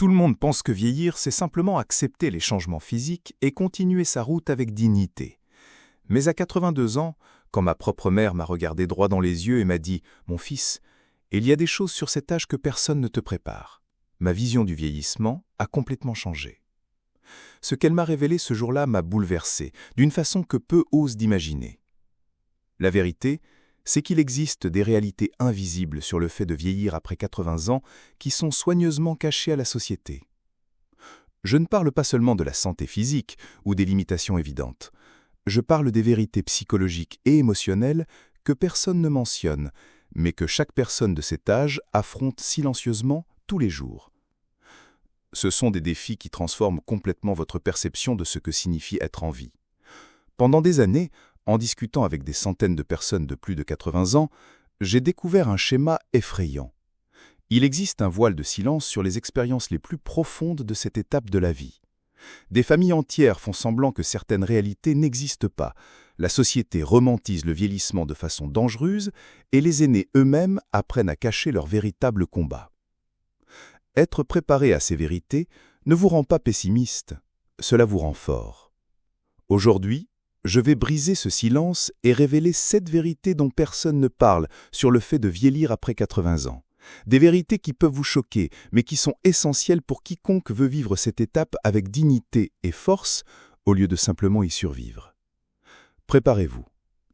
Tout le monde pense que vieillir, c'est simplement accepter les changements physiques et continuer sa route avec dignité. Mais à 82 ans, quand ma propre mère m'a regardé droit dans les yeux et m'a dit « Mon fils, il y a des choses sur cet âge que personne ne te prépare », ma vision du vieillissement a complètement changé. Ce qu'elle m'a révélé ce jour-là m'a bouleversé, d'une façon que peu osent d'imaginer. La vérité, c'est qu'il existe des réalités invisibles sur le fait de vieillir après 80 ans qui sont soigneusement cachées à la société. Je ne parle pas seulement de la santé physique ou des limitations évidentes. Je parle des vérités psychologiques et émotionnelles que personne ne mentionne, mais que chaque personne de cet âge affronte silencieusement tous les jours. Ce sont des défis qui transforment complètement votre perception de ce que signifie être en vie. Pendant des années, en discutant avec des centaines de personnes de plus de 80 ans, j'ai découvert un schéma effrayant. Il existe un voile de silence sur les expériences les plus profondes de cette étape de la vie. Des familles entières font semblant que certaines réalités n'existent pas. La société romantise le vieillissement de façon dangereuse et les aînés eux-mêmes apprennent à cacher leur véritable combat. Être préparé à ces vérités ne vous rend pas pessimiste, cela vous rend fort. Aujourd'hui, je vais briser ce silence et révéler 7 vérités dont personne ne parle sur le fait de vieillir après 80 ans. Des vérités qui peuvent vous choquer, mais qui sont essentielles pour quiconque veut vivre cette étape avec dignité et force, au lieu de simplement y survivre. Préparez-vous,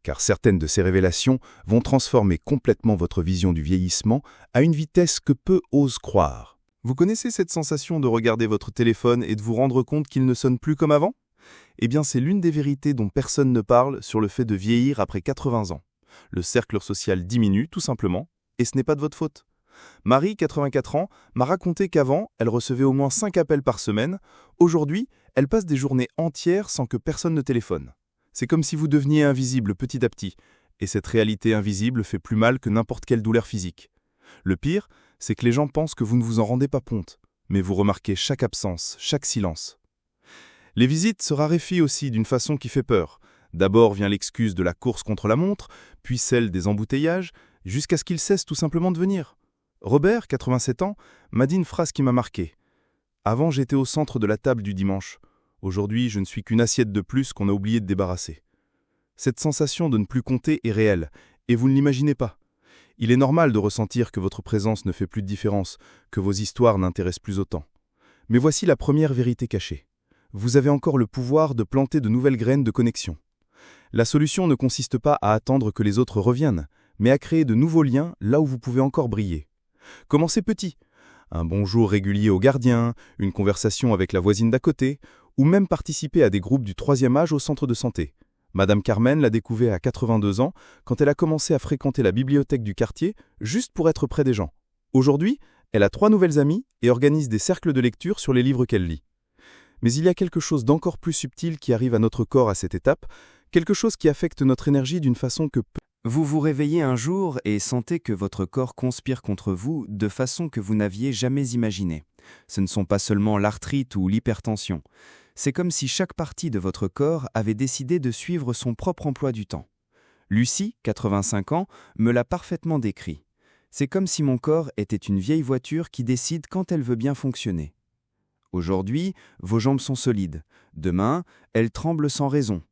car certaines de ces révélations vont transformer complètement votre vision du vieillissement à une vitesse que peu osent croire. Vous connaissez cette sensation de regarder votre téléphone et de vous rendre compte qu'il ne sonne plus comme avant ? Eh bien, c'est l'une des vérités dont personne ne parle sur le fait de vieillir après 80 ans. Le cercle social diminue, tout simplement, et ce n'est pas de votre faute. Marie, 84 ans, m'a raconté qu'avant, elle recevait au moins 5 appels par semaine. Aujourd'hui, elle passe des journées entières sans que personne ne téléphone. C'est comme si vous deveniez invisible petit à petit, et cette réalité invisible fait plus mal que n'importe quelle douleur physique. Le pire, c'est que les gens pensent que vous ne vous en rendez pas compte, mais vous remarquez chaque absence, chaque silence. Les visites se raréfient aussi d'une façon qui fait peur. D'abord vient l'excuse de la course contre la montre, puis celle des embouteillages, jusqu'à ce qu'ils cessent tout simplement de venir. Robert, 87 ans, m'a dit une phrase qui m'a marqué. « Avant, j'étais au centre de la table du dimanche. Aujourd'hui, je ne suis qu'une assiette de plus qu'on a oublié de débarrasser. » Cette sensation de ne plus compter est réelle, et vous ne l'imaginez pas. Il est normal de ressentir que votre présence ne fait plus de différence, que vos histoires n'intéressent plus autant. Mais voici la première vérité cachée. Vous avez encore le pouvoir de planter de nouvelles graines de connexion. La solution ne consiste pas à attendre que les autres reviennent, mais à créer de nouveaux liens là où vous pouvez encore briller. Commencez petit. Un bonjour régulier au gardien, une conversation avec la voisine d'à côté, ou même participer à des groupes du 3e âge au centre de santé. Madame Carmen l'a découvert à 82 ans quand elle a commencé à fréquenter la bibliothèque du quartier juste pour être près des gens. Aujourd'hui, elle a 3 nouvelles amies et organise des cercles de lecture sur les livres qu'elle lit. Mais il y a quelque chose d'encore plus subtil qui arrive à notre corps à cette étape, quelque chose qui affecte notre énergie d'une façon que peu. Vous vous réveillez un jour et sentez que votre corps conspire contre vous de façon que vous n'aviez jamais imaginée. Ce ne sont pas seulement l'arthrite ou l'hypertension. C'est comme si chaque partie de votre corps avait décidé de suivre son propre emploi du temps. Lucie, 85 ans, me l'a parfaitement décrit. C'est comme si mon corps était une vieille voiture qui décide quand elle veut bien fonctionner. Aujourd'hui, vos jambes sont solides. Demain, elles tremblent sans raison.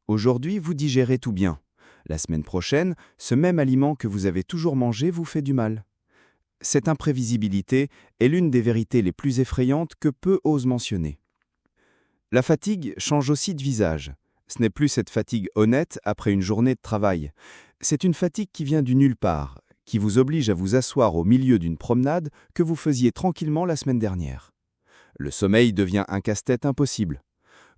Aujourd'hui, vous digérez tout bien. La semaine prochaine, ce même aliment que vous avez toujours mangé vous fait du mal. Cette imprévisibilité est l'une des vérités les plus effrayantes que peu osent mentionner. La fatigue change aussi de visage. Ce n'est plus cette fatigue honnête après une journée de travail. C'est une fatigue qui vient du nulle part, qui vous oblige à vous asseoir au milieu d'une promenade que vous faisiez tranquillement la semaine dernière. Le sommeil devient un casse-tête impossible.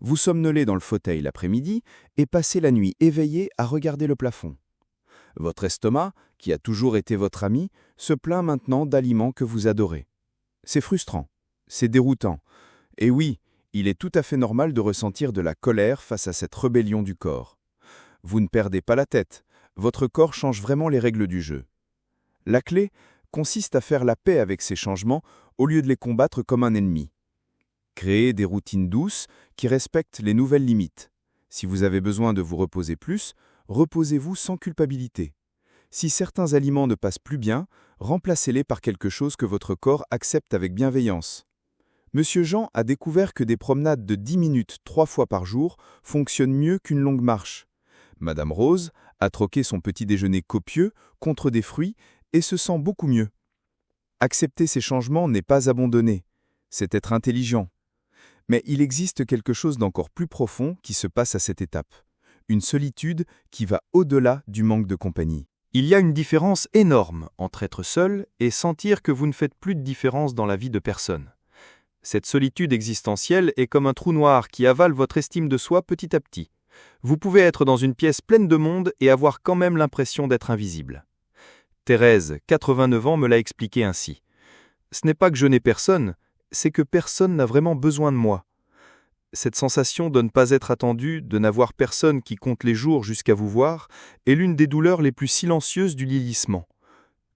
Vous somnolez dans le fauteuil l'après-midi et passez la nuit éveillé à regarder le plafond. Votre estomac, qui a toujours été votre ami, se plaint maintenant d'aliments que vous adorez. C'est frustrant, c'est déroutant. Et oui, il est tout à fait normal de ressentir de la colère face à cette rébellion du corps. Vous ne perdez pas la tête, votre corps change vraiment les règles du jeu. La clé consiste à faire la paix avec ces changements au lieu de les combattre comme un ennemi. Créez des routines douces qui respectent les nouvelles limites. Si vous avez besoin de vous reposer plus, reposez-vous sans culpabilité. Si certains aliments ne passent plus bien, remplacez-les par quelque chose que votre corps accepte avec bienveillance. Monsieur Jean a découvert que des promenades de 10 minutes 3 fois par jour fonctionnent mieux qu'une longue marche. Madame Rose a troqué son petit déjeuner copieux contre des fruits et se sent beaucoup mieux. Accepter ces changements n'est pas abandonner, c'est être intelligent. Mais il existe quelque chose d'encore plus profond qui se passe à cette étape. Une solitude qui va au-delà du manque de compagnie. Il y a une différence énorme entre être seul et sentir que vous ne faites plus de différence dans la vie de personne. Cette solitude existentielle est comme un trou noir qui avale votre estime de soi petit à petit. Vous pouvez être dans une pièce pleine de monde et avoir quand même l'impression d'être invisible. Thérèse, 89 ans, me l'a expliqué ainsi. Ce n'est pas que je n'ai personne, c'est que personne n'a vraiment besoin de moi. Cette sensation de ne pas être attendu, de n'avoir personne qui compte les jours jusqu'à vous voir, est l'une des douleurs les plus silencieuses du vieillissement.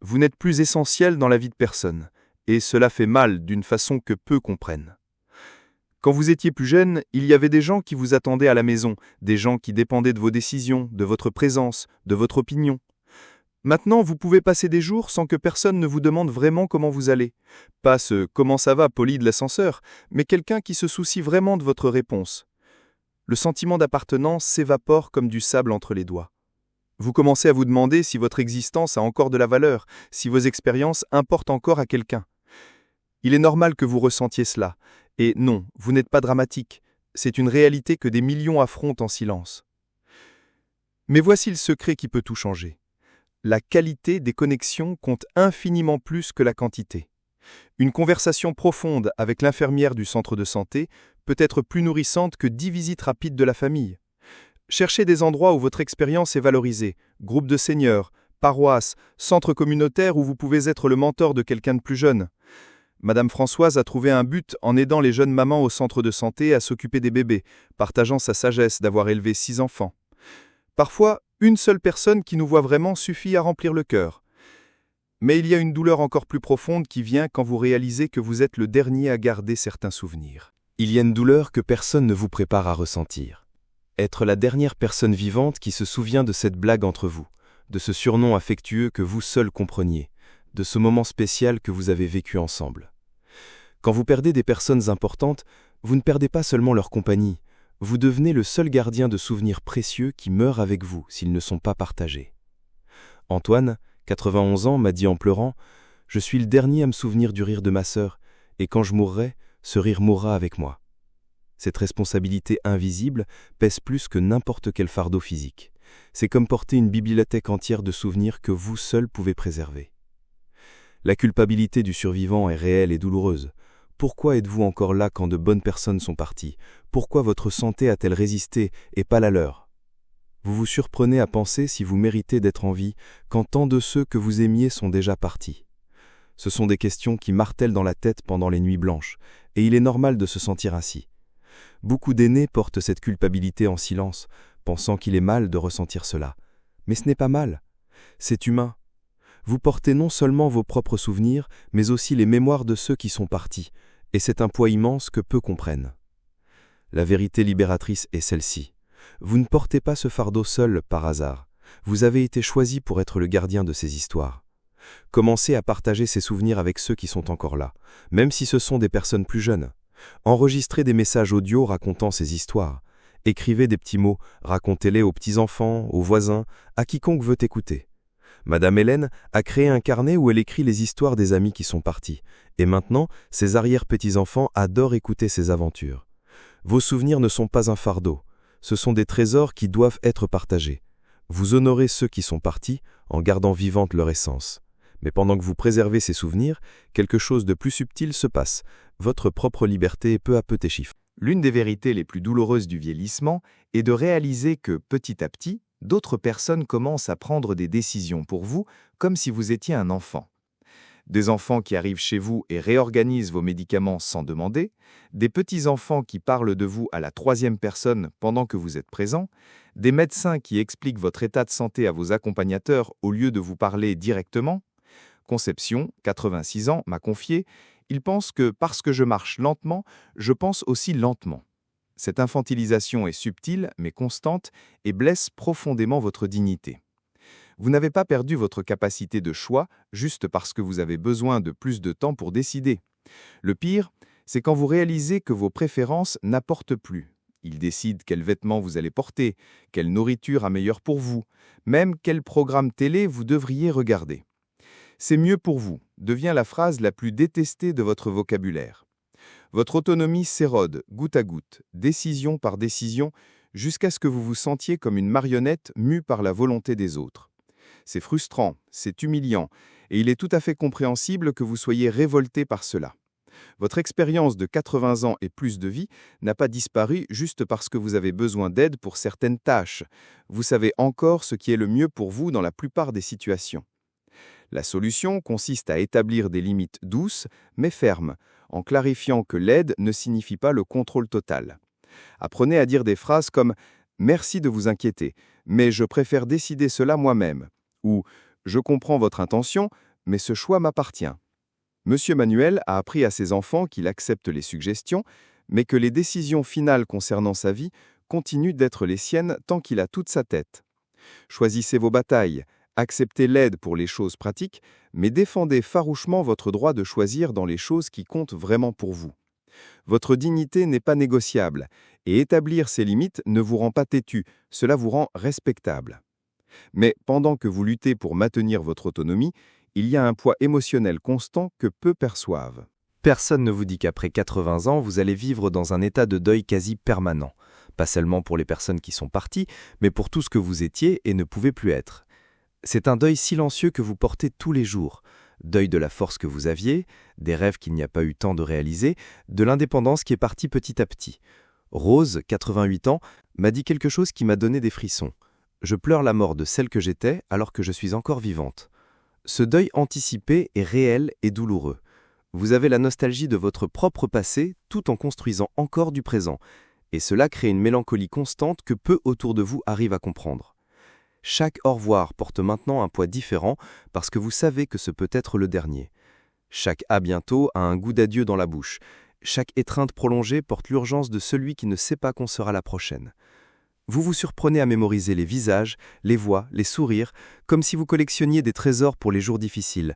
Vous n'êtes plus essentiel dans la vie de personne, et cela fait mal d'une façon que peu comprennent. Quand vous étiez plus jeune, il y avait des gens qui vous attendaient à la maison, des gens qui dépendaient de vos décisions, de votre présence, de votre opinion. Maintenant, vous pouvez passer des jours sans que personne ne vous demande vraiment comment vous allez. Pas ce « comment ça va » poli de l'ascenseur, mais quelqu'un qui se soucie vraiment de votre réponse. Le sentiment d'appartenance s'évapore comme du sable entre les doigts. Vous commencez à vous demander si votre existence a encore de la valeur, si vos expériences importent encore à quelqu'un. Il est normal que vous ressentiez cela. Et non, vous n'êtes pas dramatique. C'est une réalité que des millions affrontent en silence. Mais voici le secret qui peut tout changer. La qualité des connexions compte infiniment plus que la quantité. Une conversation profonde avec l'infirmière du centre de santé peut être plus nourrissante que 10 visites rapides de la famille. Cherchez des endroits où votre expérience est valorisée, groupes de seniors, paroisses, centres communautaires où vous pouvez être le mentor de quelqu'un de plus jeune. Madame Françoise a trouvé un but en aidant les jeunes mamans au centre de santé à s'occuper des bébés, partageant sa sagesse d'avoir élevé 6 enfants. Parfois, une seule personne qui nous voit vraiment suffit à remplir le cœur. Mais il y a une douleur encore plus profonde qui vient quand vous réalisez que vous êtes le dernier à garder certains souvenirs. Il y a une douleur que personne ne vous prépare à ressentir. Être la dernière personne vivante qui se souvient de cette blague entre vous, de ce surnom affectueux que vous seul compreniez, de ce moment spécial que vous avez vécu ensemble. Quand vous perdez des personnes importantes, vous ne perdez pas seulement leur compagnie, vous devenez le seul gardien de souvenirs précieux qui meurent avec vous s'ils ne sont pas partagés. Antoine, 91 ans, m'a dit en pleurant « Je suis le dernier à me souvenir du rire de ma sœur, et quand je mourrai, ce rire mourra avec moi. » Cette responsabilité invisible pèse plus que n'importe quel fardeau physique. C'est comme porter une bibliothèque entière de souvenirs que vous seul pouvez préserver. La culpabilité du survivant est réelle et douloureuse. Pourquoi êtes-vous encore là quand de bonnes personnes sont parties? Pourquoi votre santé a-t-elle résisté et pas la leur? Vous vous surprenez à penser si vous méritez d'être en vie quand tant de ceux que vous aimiez sont déjà partis. Ce sont des questions qui martèlent dans la tête pendant les nuits blanches, et il est normal de se sentir ainsi. Beaucoup d'aînés portent cette culpabilité en silence, pensant qu'il est mal de ressentir cela. Mais ce n'est pas mal. C'est humain. Vous portez non seulement vos propres souvenirs, mais aussi les mémoires de ceux qui sont partis, et c'est un poids immense que peu comprennent. La vérité libératrice est celle-ci. Vous ne portez pas ce fardeau seul par hasard. Vous avez été choisi pour être le gardien de ces histoires. Commencez à partager ces souvenirs avec ceux qui sont encore là, même si ce sont des personnes plus jeunes. Enregistrez des messages audio racontant ces histoires. Écrivez des petits mots, racontez-les aux petits-enfants, aux voisins, à quiconque veut écouter. Madame Hélène a créé un carnet où elle écrit les histoires des amis qui sont partis. Et maintenant, ses arrière-petits-enfants adorent écouter ses aventures. Vos souvenirs ne sont pas un fardeau. Ce sont des trésors qui doivent être partagés. Vous honorez ceux qui sont partis en gardant vivante leur essence. Mais pendant que vous préservez ces souvenirs, quelque chose de plus subtil se passe. Votre propre liberté est peu à peu échiffrée. L'une des vérités les plus douloureuses du vieillissement est de réaliser que, petit à petit, d'autres personnes commencent à prendre des décisions pour vous comme si vous étiez un enfant. Des enfants qui arrivent chez vous et réorganisent vos médicaments sans demander, des petits-enfants qui parlent de vous à la troisième personne pendant que vous êtes présent, des médecins qui expliquent votre état de santé à vos accompagnateurs au lieu de vous parler directement. Conception, 86 ans, m'a confié « Il pense que parce que je marche lentement, je pense aussi lentement ». Cette infantilisation est subtile mais constante et blesse profondément votre dignité. Vous n'avez pas perdu votre capacité de choix juste parce que vous avez besoin de plus de temps pour décider. Le pire, C'est quand vous réalisez que vos préférences n'apportent plus. Il décide quels vêtements vous allez porter, quelle nourriture a meilleure pour vous, même quel programme télé vous devriez regarder. C'est mieux pour vous devient la phrase la plus détestée de votre vocabulaire. Votre autonomie s'érode goutte à goutte, décision par décision, jusqu'à ce que vous vous sentiez comme une marionnette mue par la volonté des autres. C'est frustrant, c'est humiliant, et il est tout à fait compréhensible que vous soyez révolté par cela. Votre expérience de 80 ans et plus de vie n'a pas disparu juste parce que vous avez besoin d'aide pour certaines tâches. Vous savez encore ce qui est le mieux pour vous dans la plupart des situations. La solution consiste à établir des limites douces, mais fermes, en clarifiant que l'aide ne signifie pas le contrôle total. Apprenez à dire des phrases comme « Merci de vous inquiéter, mais je préfère décider cela moi-même » ou « Je comprends votre intention, mais ce choix m'appartient ». Monsieur Manuel a appris à ses enfants qu'il accepte les suggestions, mais que les décisions finales concernant sa vie continuent d'être les siennes tant qu'il a toute sa tête. Choisissez vos batailles, acceptez l'aide pour les choses pratiques, mais défendez farouchement votre droit de choisir dans les choses qui comptent vraiment pour vous. Votre dignité n'est pas négociable, et établir ces limites ne vous rend pas têtu, cela vous rend respectable. Mais pendant que vous luttez pour maintenir votre autonomie, il y a un poids émotionnel constant que peu perçoivent. Personne ne vous dit qu'après 80 ans, vous allez vivre dans un état de deuil quasi permanent. Pas seulement pour les personnes qui sont parties, mais pour tout ce que vous étiez et ne pouvez plus être. C'est un deuil silencieux que vous portez tous les jours. Deuil de la force que vous aviez, des rêves qu'il n'y a pas eu temps de réaliser, de l'indépendance qui est partie petit à petit. Rose, 88 ans, m'a dit quelque chose qui m'a donné des frissons. Je pleure la mort de celle que j'étais alors que je suis encore vivante. Ce deuil anticipé est réel et douloureux. Vous avez la nostalgie de votre propre passé tout en construisant encore du présent, et cela crée une mélancolie constante que peu autour de vous arrivent à comprendre. Chaque au revoir porte maintenant un poids différent parce que vous savez que ce peut être le dernier. Chaque à bientôt a un goût d'adieu dans la bouche. Chaque étreinte prolongée porte l'urgence de celui qui ne sait pas qu'on sera la prochaine. Vous vous surprenez à mémoriser les visages, les voix, les sourires, comme si vous collectionniez des trésors pour les jours difficiles.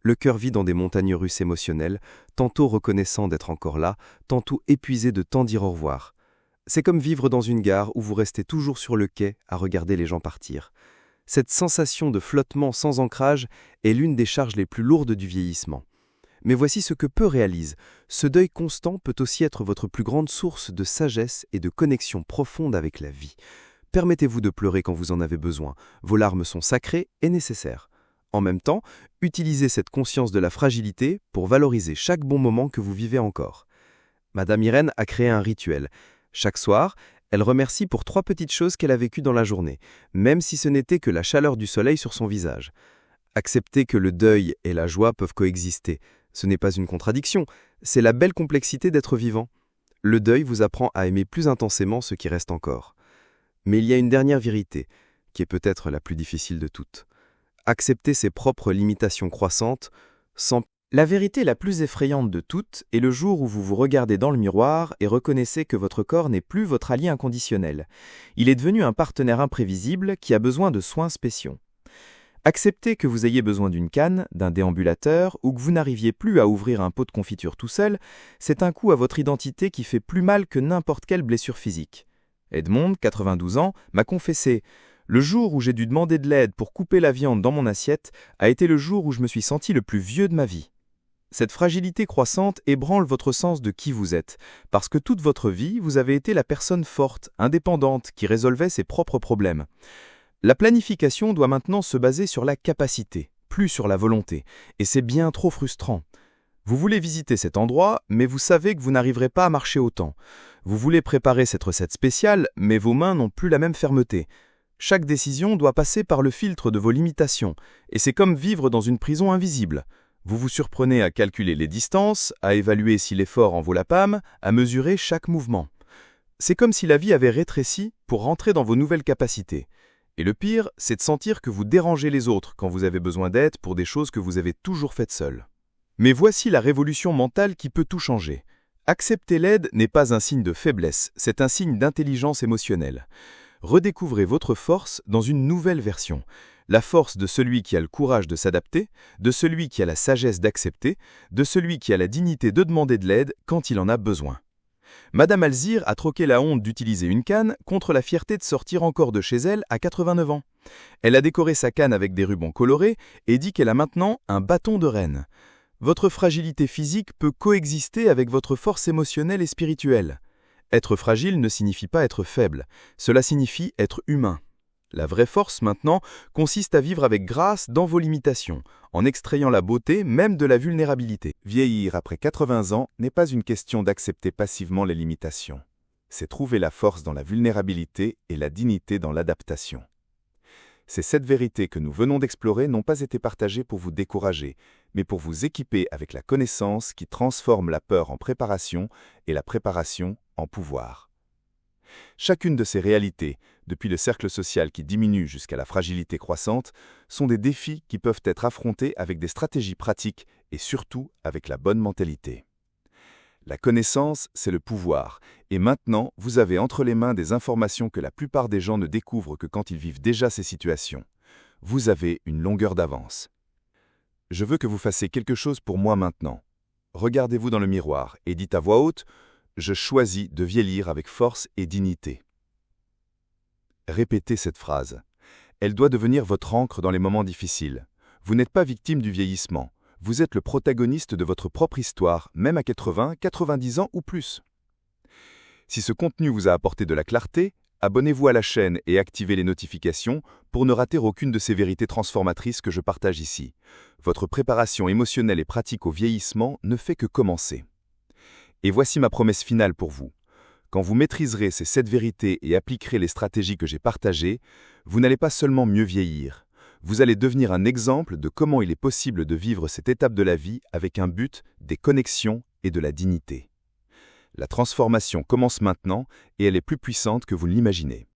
Le cœur vit dans des montagnes russes émotionnelles, tantôt reconnaissant d'être encore là, tantôt épuisé de tant dire au revoir. C'est comme vivre dans une gare où vous restez toujours sur le quai à regarder les gens partir. Cette sensation de flottement sans ancrage est l'une des charges les plus lourdes du vieillissement. Mais voici ce que peu réalisent. Ce deuil constant peut aussi être votre plus grande source de sagesse et de connexion profonde avec la vie. Permettez-vous de pleurer quand vous en avez besoin. Vos larmes sont sacrées et nécessaires. En même temps, utilisez cette conscience de la fragilité pour valoriser chaque bon moment que vous vivez encore. Madame Irène a créé un rituel. Chaque soir, elle remercie pour 3 petites choses qu'elle a vécues dans la journée, même si ce n'était que la chaleur du soleil sur son visage. Acceptez que le deuil et la joie peuvent coexister. Ce n'est pas une contradiction, c'est la belle complexité d'être vivant. Le deuil vous apprend à aimer plus intensément ce qui reste encore. Mais il y a une dernière vérité, qui est peut-être la plus difficile de toutes. Accepter ses propres limitations croissantes sans... La vérité la plus effrayante de toutes est le jour où vous vous regardez dans le miroir et reconnaissez que votre corps n'est plus votre allié inconditionnel. Il est devenu un partenaire imprévisible qui a besoin de soins spéciaux. Acceptez que vous ayez besoin d'une canne, d'un déambulateur ou que vous n'arriviez plus à ouvrir un pot de confiture tout seul, c'est un coup à votre identité qui fait plus mal que n'importe quelle blessure physique. Edmond, 92 ans, m'a confessé « Le jour où j'ai dû demander de l'aide pour couper la viande dans mon assiette a été le jour où je me suis senti le plus vieux de ma vie. » Cette fragilité croissante ébranle votre sens de qui vous êtes, parce que toute votre vie, vous avez été la personne forte, indépendante, qui résolvait ses propres problèmes. La planification doit maintenant se baser sur la capacité, plus sur la volonté, et c'est bien trop frustrant. Vous voulez visiter cet endroit, mais vous savez que vous n'arriverez pas à marcher autant. Vous voulez préparer cette recette spéciale, mais vos mains n'ont plus la même fermeté. Chaque décision doit passer par le filtre de vos limitations, et c'est comme vivre dans une prison invisible. Vous vous surprenez à calculer les distances, à évaluer si l'effort en vaut la pâme, à mesurer chaque mouvement. C'est comme si la vie avait rétréci pour rentrer dans vos nouvelles capacités. Et le pire, c'est de sentir que vous dérangez les autres quand vous avez besoin d'aide pour des choses que vous avez toujours faites seul. Mais voici la révolution mentale qui peut tout changer. Accepter l'aide n'est pas un signe de faiblesse, c'est un signe d'intelligence émotionnelle. Redécouvrez votre force dans une nouvelle version. La force de celui qui a le courage de s'adapter, de celui qui a la sagesse d'accepter, de celui qui a la dignité de demander de l'aide quand il en a besoin. Madame Alzire a troqué la honte d'utiliser une canne contre la fierté de sortir encore de chez elle à 89 ans. Elle a décoré sa canne avec des rubans colorés et dit qu'elle a maintenant un bâton de reine. Votre fragilité physique peut coexister avec votre force émotionnelle et spirituelle. Être fragile ne signifie pas être faible, cela signifie être humain. La vraie force, maintenant, consiste à vivre avec grâce dans vos limitations, en extrayant la beauté même de la vulnérabilité. Vieillir après 80 ans n'est pas une question d'accepter passivement les limitations. C'est trouver la force dans la vulnérabilité et la dignité dans l'adaptation. Ces 7 vérités que nous venons d'explorer n'ont pas été partagées pour vous décourager, mais pour vous équiper avec la connaissance qui transforme la peur en préparation et la préparation en pouvoir. Chacune de ces réalités, depuis le cercle social qui diminue jusqu'à la fragilité croissante, sont des défis qui peuvent être affrontés avec des stratégies pratiques et surtout avec la bonne mentalité. La connaissance, c'est le pouvoir, et maintenant, vous avez entre les mains des informations que la plupart des gens ne découvrent que quand ils vivent déjà ces situations. Vous avez une longueur d'avance. Je veux que vous fassiez quelque chose pour moi maintenant. Regardez-vous dans le miroir et dites à voix haute « Je choisis de vieillir avec force et dignité ». Répétez cette phrase. Elle doit devenir votre ancre dans les moments difficiles. Vous n'êtes pas victime du vieillissement. Vous êtes le protagoniste de votre propre histoire, même à 80, 90 ans ou plus. Si ce contenu vous a apporté de la clarté, abonnez-vous à la chaîne et activez les notifications pour ne rater aucune de ces vérités transformatrices que je partage ici. Votre préparation émotionnelle et pratique au vieillissement ne fait que commencer. Et voici ma promesse finale pour vous. Quand vous maîtriserez ces 7 vérités et appliquerez les stratégies que j'ai partagées, vous n'allez pas seulement mieux vieillir. Vous allez devenir un exemple de comment il est possible de vivre cette étape de la vie avec un but, des connexions et de la dignité. La transformation commence maintenant et elle est plus puissante que vous ne l'imaginez.